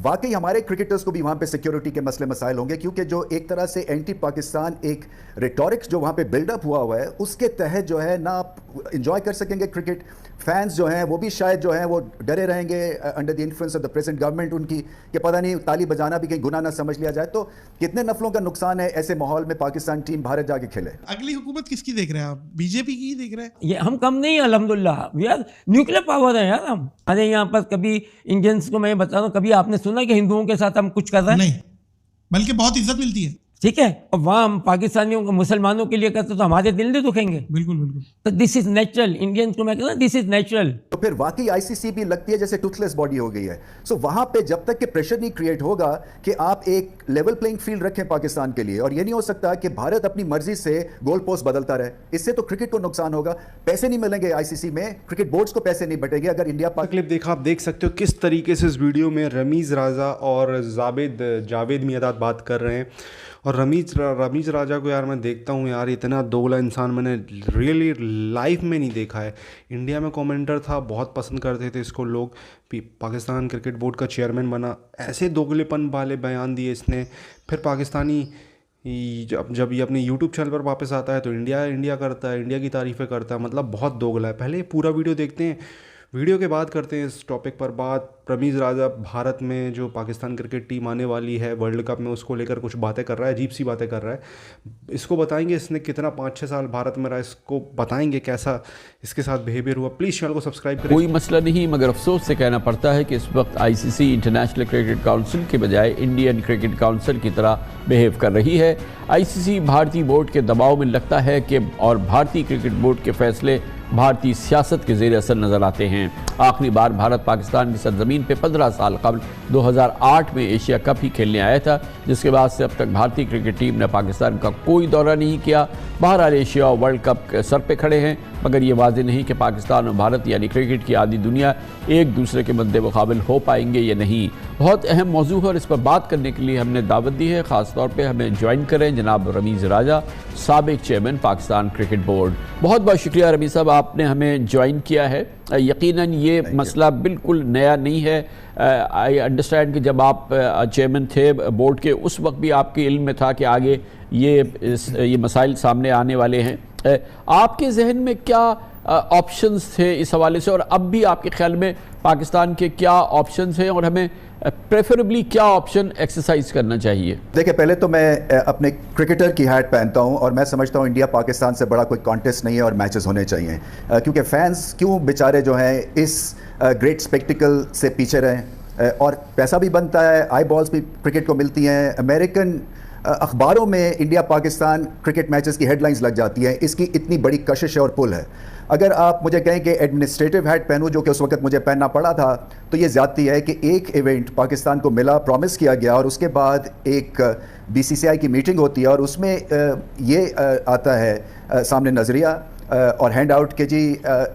वाकई हमारे क्रिकेटर्स को भी वहाँ पे सिक्योरिटी के मसले मसाइल होंगे, क्योंकि जो एक तरह से एंटी पाकिस्तान एक रिटोरिक्स जो वहाँ पे बिल्डअप हुआ है, उसके तहत जो है ना आप इंजॉय कर सकेंगे क्रिकेट। फैंस जो हैं वो भी शायद जो हैं वो डरे रहेंगे under the influence of the present government उनकी, कि पता नहीं ताली बजाना भी कहीं गुनाह ना समझ लिया जाए। तो कितने नफलों का नुकसान है ऐसे माहौल में पाकिस्तान टीम भारत जाके खेले। अगली हुकूमत किसकी देख रहे हैं आप? बीजेपी की देख रहे हैं? ये हम कम नहीं है अल्हम्दुलिल्लाह, वी आर न्यूक्लियर पावर है यार हम। अरे यहाँ पर कभी इंडियंस को मैं बता रहा हूँ, कभी आपने सुना कि हिंदुओं के साथ हम कुछ कर रहे हैं? नहीं, बल्कि बहुत इज्जत मिलती है। ठीक है, और वहाँ हम पाकिस्तानियों को मुसलमानों के लिए करते तो हमारे दिल नहीं दुखेंगे। बिल्कुल बिल्कुल। तो दिस इज नेचुरल, इंडियंस को मैं कहता हूँ दिस इज नेचुरल। तो फिर वाकई आईसीसी भी लगती है जैसे टूथलेस बॉडी हो गई है। सो वहां पे जब तक कि प्रेशर नहीं क्रिएट होगा कि आप एक लेवल प्लेइंग फील्ड रखें पाकिस्तान के लिए, और ये नहीं हो सकता कि भारत अपनी मर्जी से गोल पोस्ट बदलता रहे, इससे तो क्रिकेट को नुकसान होगा। पैसे नहीं मिलेंगे आईसीसी में, क्रिकेट बोर्ड्स को पैसे नहीं बटेंगे अगर इंडिया क्लिप देखा, आप देख सकते हो किस तरीके से इस वीडियो में रमीज राजा और जावेद मियादाद बात कर रहे हैं। और रमीज राजा को यार मैं देखता हूँ यार, इतना दोगला इंसान मैंने रियली लाइफ में नहीं देखा है। इंडिया में कमेंटर था, बहुत पसंद करते थे इसको लोग, पाकिस्तान क्रिकेट बोर्ड का चेयरमैन बना, ऐसे दोगलेपन वाले बयान दिए इसने। फिर पाकिस्तानी जब ये अपने यूट्यूब चैनल पर वापस आता है तो इंडिया करता है, इंडिया की तारीफ़ें करता है, मतलब बहुत दोगला है। पहले पूरा वीडियो देखते हैं, वीडियो के बाद करते हैं इस टॉपिक पर बात। रमीज राजा भारत में जो पाकिस्तान क्रिकेट टीम आने वाली है वर्ल्ड कप में, उसको लेकर कुछ बातें कर रहा है, अजीब सी बातें कर रहा है। इसको बताएंगे इसने कितना 5-6 साल भारत में रहा, इसको बताएंगे कैसा इसके साथ बिहेवियर हुआ। प्लीज़ चैनल को सब्सक्राइब करें। कोई मसला नहीं, मगर अफसोस से कहना पड़ता है कि इस वक्त आईसीसी इंटरनेशनल क्रिकेट काउंसिल के बजाय इंडियन क्रिकेट काउंसिल की तरह बिहेव कर रही है। आईसीसी भारतीय बोर्ड के दबाव में लगता है कि और भारतीय क्रिकेट बोर्ड के फैसले भारतीय सियासत के ज़ेर असर नज़र आते हैं। आखिरी बार भारत पाकिस्तान की सरजमीन पे 15 साल कबल 2008 में एशिया कप ही खेलने आया था, जिसके बाद से अब तक भारतीय क्रिकेट टीम ने पाकिस्तान का कोई दौरा नहीं किया। बहरहाल एशिया और वर्ल्ड कप के सर पे खड़े हैं, मगर ये वाज़ेह नहीं कि पाकिस्तान और भारत यानी क्रिकेट की आधी दुनिया एक दूसरे के मद्दे मुकाबिल हो पाएंगे या नहीं। बहुत अहम मौजू है और इस पर बात करने के लिए हमने दावत दी है। ख़ास तौर पे हमें ज्वाइन करें जनाब रमीज़ राजा, साबिक चेयरमैन पाकिस्तान क्रिकेट बोर्ड। बहुत बहुत शुक्रिया रमीज़ साहब, आपने हमें ज्वाइन किया है। यकीनन ये मसला बिल्कुल नया नहीं है। आई अंडरस्टैंड कि जब आप चेयरमैन थे बोर्ड के, उस वक्त भी आपके इल्म में था कि आगे ये मसाइल सामने आने वाले हैं। आपके जहन में क्या ऑप्शंस थे इस हवाले से, और अब भी आपके ख्याल में पाकिस्तान के क्या ऑप्शंस हैं और हमें प्रेफरेबली क्या ऑप्शन एक्सरसाइज करना चाहिए? देखिए, पहले तो मैं अपने क्रिकेटर की हैट पहनता हूं और मैं समझता हूं इंडिया पाकिस्तान से बड़ा कोई कॉन्टेस्ट नहीं है और मैचेस होने चाहिए, क्योंकि फैंस क्यों बेचारे जो हैं इस ग्रेट स्पेक्टिकल से पीछे रहें। और पैसा भी बनता है, आई बॉल्स भी क्रिकेट को मिलती हैं। अमेरिकन अखबारों में इंडिया पाकिस्तान क्रिकेट मैचेस की हेडलाइंस लग जाती हैं। इसकी इतनी बड़ी कशिश है और पुल है। अगर आप मुझे कहें कि एडमिनिस्ट्रेटिव हैट पहनूं, जो कि उस वक्त मुझे पहनना पड़ा था, तो ये ज़्यादती है कि एक इवेंट पाकिस्तान को मिला, प्रॉमिस किया गया, और उसके बाद एक बीसीसीआई की मीटिंग होती है और उसमें ये आता है सामने नज़रिया और हैंड आउट के जी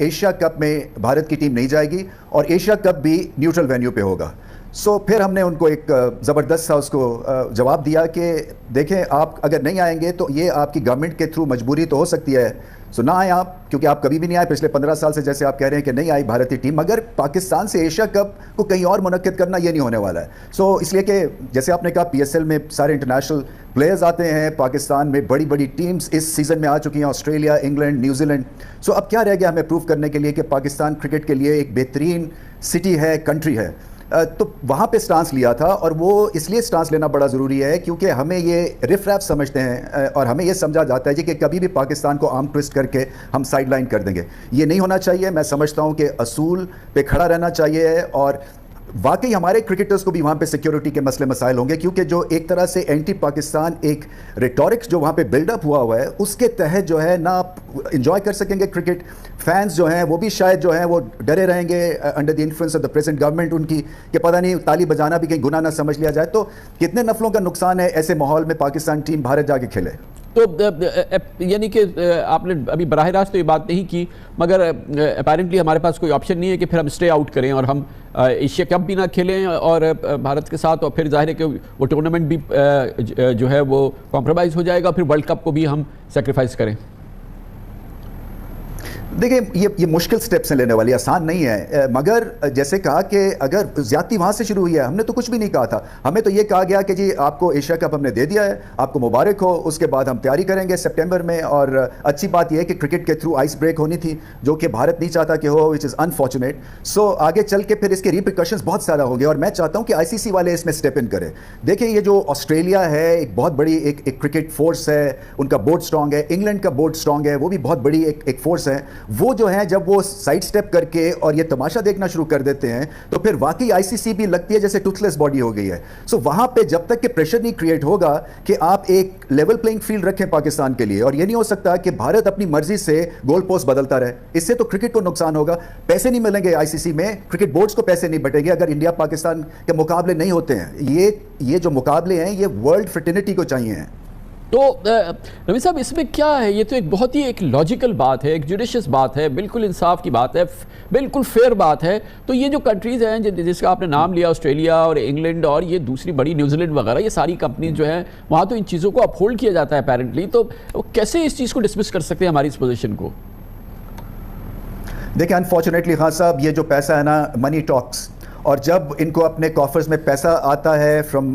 एशिया कप में भारत की टीम नहीं जाएगी और एशिया कप भी न्यूट्रल वेन्यू पे होगा। सो फिर हमने उनको एक ज़बरदस्त सा उसको जवाब दिया कि देखें, आप अगर नहीं आएंगे तो ये आपकी गवर्नमेंट के थ्रू मजबूरी तो हो सकती है, सो ना आए आप, क्योंकि आप कभी भी नहीं आए पिछले 15 साल से, जैसे आप कह रहे हैं कि नहीं आई भारतीय टीम। मगर पाकिस्तान से एशिया कप को कहीं और मुनक्किद करना ये नहीं होने वाला है। सो इसलिए कि जैसे आपने कहा PSL में सारे इंटरनेशनल प्लेयर्स आते हैं, पाकिस्तान में बड़ी बड़ी टीम्स इस सीज़न में आ चुकी हैं, ऑस्ट्रेलिया, इंग्लैंड, न्यूजीलैंड। सो अब क्या रह गया हमें प्रूव करने के लिए कि पाकिस्तान क्रिकेट के लिए एक बेहतरीन सिटी है, कंट्री है। तो वहाँ पे स्टांस लिया था, और वो इसलिए स्टांस लेना बड़ा ज़रूरी है क्योंकि हमें ये रिफ रैफ समझते हैं और हमें ये समझा जाता है जी कि कभी भी पाकिस्तान को आर्म ट्विस्ट करके हम साइड लाइन कर देंगे। ये नहीं होना चाहिए। मैं समझता हूँ कि असूल पे खड़ा रहना चाहिए, और वाकई हमारे क्रिकेटर्स को भी वहाँ पे सिक्योरिटी के मसले मसाइल होंगे, क्योंकि जो एक तरह से एंटी पाकिस्तान एक रिटोरिक्स जो वहाँ पे बिल्डअप हुआ है, उसके तहत जो है ना आप इंजॉय कर सकेंगे क्रिकेट। फैंस जो हैं वो भी शायद जो हैं वो डरे रहेंगे under the influence of the present government उनकी, कि पता नहीं ताली बजाना भी कहीं गुनाह ना समझ लिया जाए। तो कितने नफलों का नुकसान है ऐसे माहौल में पाकिस्तान टीम भारत जाके खेले। तो यानी कि आपने अभी बराह रास्त तो ये बात नहीं की, मगर अपेरेंटली हमारे पास कोई ऑप्शन नहीं है कि फिर हम स्टे आउट करें और हम एशिया कप भी ना खेलें और भारत के साथ, और फिर जाहिर है कि वो टूर्नामेंट भी जो है वो कॉम्प्रोमाइज़ हो जाएगा, फिर वर्ल्ड कप को भी हम सेक्रीफाइस करें। देखिए ये मुश्किल स्टेप्स हैं लेने वाली, आसान नहीं है, मगर जैसे कहा कि अगर ज़्यादती वहाँ से शुरू हुई है, हमने तो कुछ भी नहीं कहा था, हमें तो ये कहा गया कि जी आपको एशिया कप हमने दे दिया है, आपको मुबारक हो, उसके बाद हम तैयारी करेंगे सितंबर में। और अच्छी बात यह है कि क्रिकेट के थ्रू आइस ब्रेक होनी थी, जो कि भारत नहीं चाहता कि हो, विच इज़ अनफॉर्चुनेट। सो आगे चल के फिर इसके रिप्रिकॉशंस बहुत ज़्यादा होंगे और मैं चाहता हूँ कि ICC वाले इसमें स्टेप इन करें। देखिए ये जो ऑस्ट्रेलिया है एक बहुत बड़ी एक क्रिकेट फोर्स है, उनका बोर्ड स्ट्रांग है, इंग्लैंड का बोर्ड स्ट्रांग है, वो भी बहुत बड़ी एक फोर्स है। वो जो है जब वो साइड स्टेप करके और ये तमाशा देखना शुरू कर देते हैं तो फिर वाकई ICC भी लगती है जैसे टूथलेस बॉडी हो गई है। सो वहां पे जब तक कि प्रेशर नहीं क्रिएट होगा कि आप एक लेवल प्लेइंग फील्ड रखें पाकिस्तान के लिए, और ये नहीं हो सकता कि भारत अपनी मर्जी से गोल पोस्ट बदलता रहे, इससे तो क्रिकेट को नुकसान होगा। पैसे नहीं मिलेंगे ICC में, क्रिकेट बोर्ड्स को पैसे नहीं बटेंगे अगर इंडिया पाकिस्तान के मुकाबले नहीं होते हैं। ये जो मुकाबले हैं ये वर्ल्ड फ्रेटर्निटी को चाहिए हैं। तो रवि साहब इसमें क्या है, ये तो एक बहुत ही एक लॉजिकल बात है, एक जुडिशियस बात है, बिल्कुल इंसाफ की बात है, बिल्कुल फेयर बात है। तो ये जो कंट्रीज़ हैं जिसका आपने नाम लिया, ऑस्ट्रेलिया और इंग्लैंड और ये दूसरी बड़ी न्यूजीलैंड वगैरह, ये सारी कंपनीज जो हैं वहाँ तो इन चीज़ों को अपहोल्ड किया जाता है अपेरेंटली। तो कैसे इस चीज़ को डिसमिस कर सकते हैं हमारी इस पोजीशन को? देखिए अनफॉर्चुनेटली खान साहब, ये जो पैसा है ना, मनी टॉक्स, और जब इनको अपने कॉफर्स में पैसा आता है फ्रॉम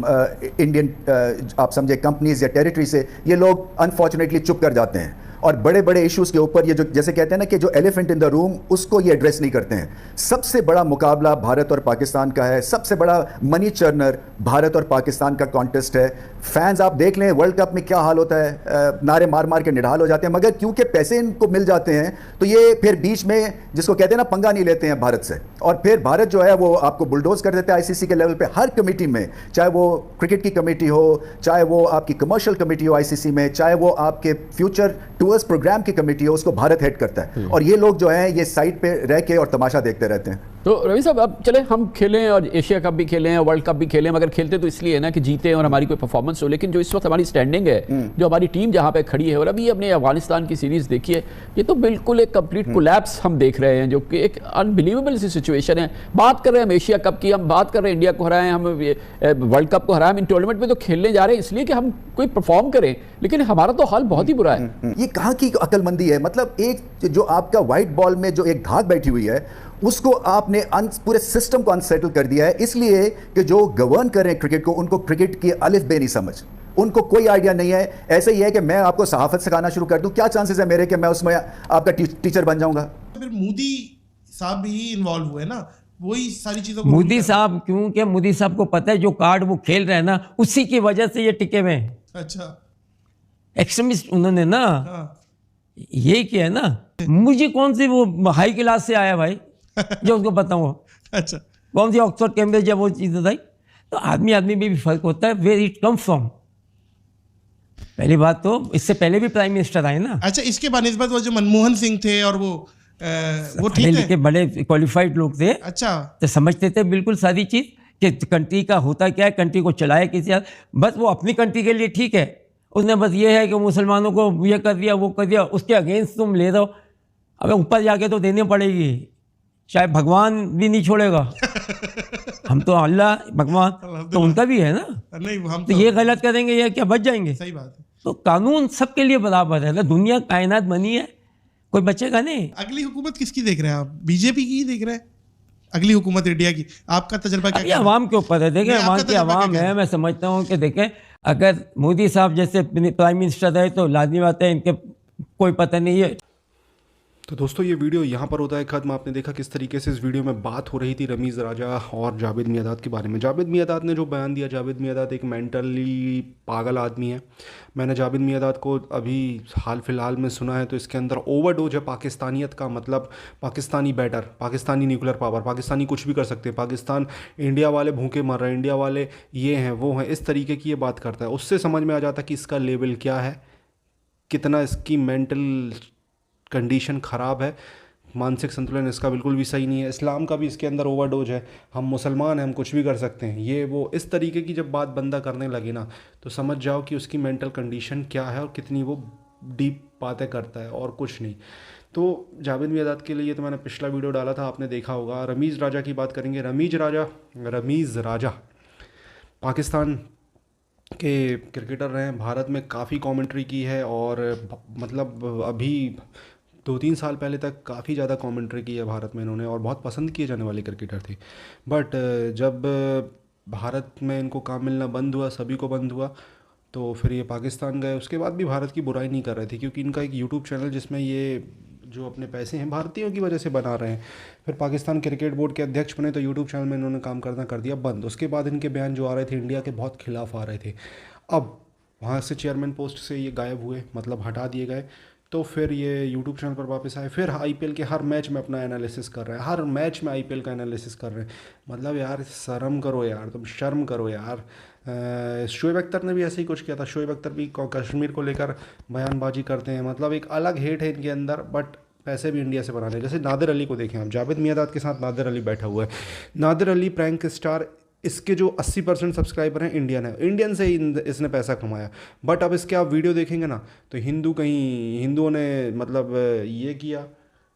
इंडियन आप समझे कंपनीज या टेरिटरी से, ये लोग अनफॉर्चुनेटली चुप कर जाते हैं और बड़े बड़े इश्यूज़ के ऊपर ये जो जैसे कहते हैं ना कि जो एलिफेंट इन द रूम, उसको ये एड्रेस नहीं करते हैं। सबसे बड़ा मुकाबला भारत और पाकिस्तान का है, सबसे बड़ा मनी चर्नर भारत और पाकिस्तान का कॉन्टेस्ट है। फैंस आप देख लें वर्ल्ड कप में क्या हाल होता है, नारे मार मार के निढाल हो जाते हैं, मगर क्योंकि पैसे इनको मिल जाते हैं तो ये फिर बीच में जिसको कहते हैं ना पंगा नहीं लेते हैं भारत से, और फिर भारत जो है वो आपको बुलडोज कर देता है ICC के लेवल पे हर कमेटी में, चाहे वो क्रिकेट की कमेटी हो, चाहे वो आपकी कमर्शियल कमेटी हो ICC में, चाहे वो आपके फ्यूचर टूर्स प्रोग्राम की कमेटी हो, उसको भारत हेड करता है। और ये लोग जो हैं ये साइड पे रह के और तमाशा देखते रहते हैं। तो रवि साहब अब चले हम खेलें और एशिया कप भी खेलें और वर्ल्ड कप भी खेलें, मगर खेलते तो इसलिए है ना कि जीते और हमारी कोई परफॉर्मेंस हो, लेकिन जो इस वक्त हमारी स्टैंडिंग है, जो हमारी टीम जहाँ पे खड़ी है, और अभी अपने अफगानिस्तान की सीरीज देखिए, ये तो बिल्कुल एक कंप्लीट कोलैप्स हम देख रहे हैं, जो कि एक अनबिलीवेबल सी सिचुएशन है। बात कर रहे हैं हम एशिया कप की, हम बात कर रहे हैं इंडिया को हराएं, हम वर्ल्ड कप को हराएं, हम इन टूर्नामेंट में तो खेलने जा रहे हैं इसलिए कि हम कोई परफॉर्म करें, लेकिन हमारा तो हाल बहुत ही बुरा है। ये कहाँ की अक्लमंदी है? मतलब एक जो आपका व्हाइट बॉल में जो एक धाक बैठी हुई है उसको आपने पूरे सिस्टम को अनसेटल कर दिया है, इसलिए कि जो गवर्न कर रहे हैं क्रिकेट को, उनको क्रिकेट की अलिफ बे नहीं समझ, उनको कोई आइडिया नहीं है। ऐसे ही है कि मैं आपको सहाफत सिखाना शुरू कर दूं, क्या चांसेस है मेरे कि मैं उसमें आपका टीचर बन जाऊंगा? फिर मोदी साहब भी इन्वॉल्व हुए ना, वही सारी चीजों को। मोदी साहब क्योंकि मोदी साहब को पता है जो कार्ड वो खेल रहे हैं ना, उसी की वजह से ये टिके हुए हैं। अच्छा, एक्सट्रीमिस्ट उन्होंने ना हाँ। ये किया है ना। मुझे कौन सी वो हाई क्लास से आया भाई जो उसको बताऊँ, अच्छा, कौन सी ऑक्सफोर्ड कैम्ब्रिज जब वो चीज़ बताई। तो आदमी आदमी में भी फर्क होता है, वेयर इट कम फ्रॉम। पहली बात तो इससे पहले भी प्राइम मिनिस्टर आए ना। अच्छा, इसके बानिस्बत वो जो मनमोहन सिंह थे और वो ठीक लिखे है, बड़े क्वालिफाइड लोग थे, अच्छा, तो समझते थे बिल्कुल सारी चीज़ कि कंट्री का होता क्या है, कंट्री को चलाए किसी, बस वो अपनी कंट्री के लिए ठीक है। उसने बस ये है कि मुसलमानों को ये कर दिया वो कर दिया, उसके अगेंस्ट तुम ले दो, अब ऊपर जाके तो देनी पड़ेगी, चाहे भगवान भी नहीं छोड़ेगा। हम तो अल्लाह भगवान तो उनका भी है ना, नहीं हम तो ये गलत करेंगे ये क्या बच जाएंगे? सही बात है। तो कानून सबके लिए बराबर है ना, दुनिया कायनात बनी है, कोई बचेगा नहीं। अगली हुकूमत किसकी देख रहे हैं आप? बीजेपी की देख रहे हैं अगली हुकूमत इंडिया की? आपका तजर्बा क्या? ये आवाम के ऊपर है, देखें नहीं, आपका आवाम की तजुर्बा आवाम क्या है। मैं समझता हूँ कि देखें अगर मोदी साहब जैसे प्राइम मिनिस्टर है तो लाजमी बात है इनके कोई पता नहीं है। तो दोस्तों ये वीडियो यहाँ पर होता है ख़त्म। आपने देखा किस तरीके से इस वीडियो में बात हो रही थी रमीज़ राजा और जावेद मियादाद के बारे में। जावेद मियादाद ने जो बयान दिया, जावेद मियादाद एक मेंटली पागल आदमी है। मैंने जावेद मियादाद को अभी हाल फिलहाल में सुना है, तो इसके अंदर ओवरडोज है पाकिस्तानियत का, मतलब Pakistani batter, Pakistani nuclear power, Pakistani कुछ भी कर सकते हैं, पाकिस्तान, इंडिया वाले भूखे मर रहे हैं, इंडिया वाले ये हैं वो हैं, इस तरीके की ये बात करता है। उससे समझ में आ जाता है कि इसका लेवल क्या है, कितना इसकी मेंटल कंडीशन ख़राब है, मानसिक संतुलन इसका बिल्कुल भी सही नहीं है। इस्लाम का भी इसके अंदर ओवरडोज है, हम मुसलमान हैं, हम कुछ भी कर सकते हैं, ये वो, इस तरीके की जब बात बंदा करने लगे ना, तो समझ जाओ कि उसकी मेंटल कंडीशन क्या है और कितनी वो डीप बातें करता है, और कुछ नहीं। तो जावेद मियादाद के लिए तो मैंने पिछला वीडियो डाला था, आपने देखा होगा। रमीज़ राजा की बात करेंगे। रमीज़ राजा पाकिस्तान के क्रिकेटर रहे हैं, भारत में काफ़ी कमेंट्री की है, और मतलब अभी 2-3 साल पहले तक काफ़ी ज़्यादा कमेंट्री की है भारत में इन्होंने, और बहुत पसंद किए जाने वाले क्रिकेटर थे। बट जब भारत में इनको काम मिलना बंद हुआ, सभी को बंद हुआ, तो फिर ये पाकिस्तान गए। उसके बाद भी भारत की बुराई नहीं कर रहे थे, क्योंकि इनका एक यूट्यूब चैनल जिसमें ये जो अपने पैसे हैं भारतीयों की वजह से बना रहे हैं। फिर पाकिस्तान क्रिकेट बोर्ड के अध्यक्ष बने तो यूट्यूब चैनल में इन्होंने काम करना कर दिया बंद। उसके बाद इनके बयान जो आ रहे थे इंडिया के बहुत खिलाफ आ रहे थे। अब वहाँ से चेयरमैन पोस्ट से ये गायब हुए, मतलब हटा दिए गए, तो फिर ये यूट्यूब चैनल पर वापस आए। फिर आईपीएल के हर मैच में अपना एनालिसिस कर रहे हैं, हर मैच में आईपीएल का एनालिसिस कर रहे हैं। मतलब यार शर्म करो यार, तुम शर्म करो यार। शोएब अख्तर ने भी ऐसे ही कुछ किया था। शोएब अख्तर भी कश्मीर को लेकर बयानबाजी करते हैं, मतलब एक अलग हेट है इनके अंदर, बट पैसे भी इंडिया से बना रहे हैं। जैसे नादिर अली को देखें आप, जावेद मियांदाद के साथ नादिर अली बैठा हुआ है। नादिर अली प्रैंक स्टार, इसके जो 80% सब्सक्राइबर हैं इंडियन से ही इसने पैसा कमाया। बट अब इसके आप वीडियो देखेंगे ना, तो हिंदुओं ने मतलब ये किया,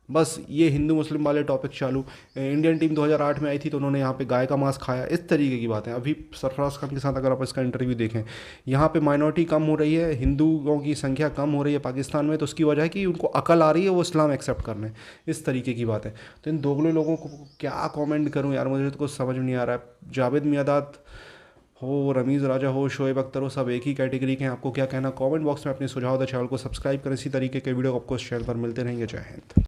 बस ये हिंदू मुस्लिम वाले टॉपिक चालू। इंडियन टीम 2008 में आई थी तो उन्होंने यहाँ पे गाय का मांस खाया, इस तरीके की बातें। अभी सरफराज खान के साथ अगर आप इसका इंटरव्यू देखें, यहाँ पे माइनॉरिटी कम हो रही है, हिंदुओं की संख्या कम हो रही है पाकिस्तान में, तो उसकी वजह है कि उनको अकल आ रही है, वो इस्लाम एक्सेप्ट कर रहे हैं, इस तरीके की बातें। तो इन दोगले लोगों को क्या कॉमेंट करूँ यार, मुझे तो कुछ समझ में नहीं आ रहा है। जावेद मियांदाद हो, रमीज़ राजा हो, शोएब अख्तर हो, सब एक ही कैटेगरी के हैं। आपको क्या कहना, कमेंट बॉक्स में अपने सुझाव दें। चैनल को सब्सक्राइब करें। इसी तरीके के वीडियो आपको इस चैनल पर मिलते रहेंगे। जय हिंद।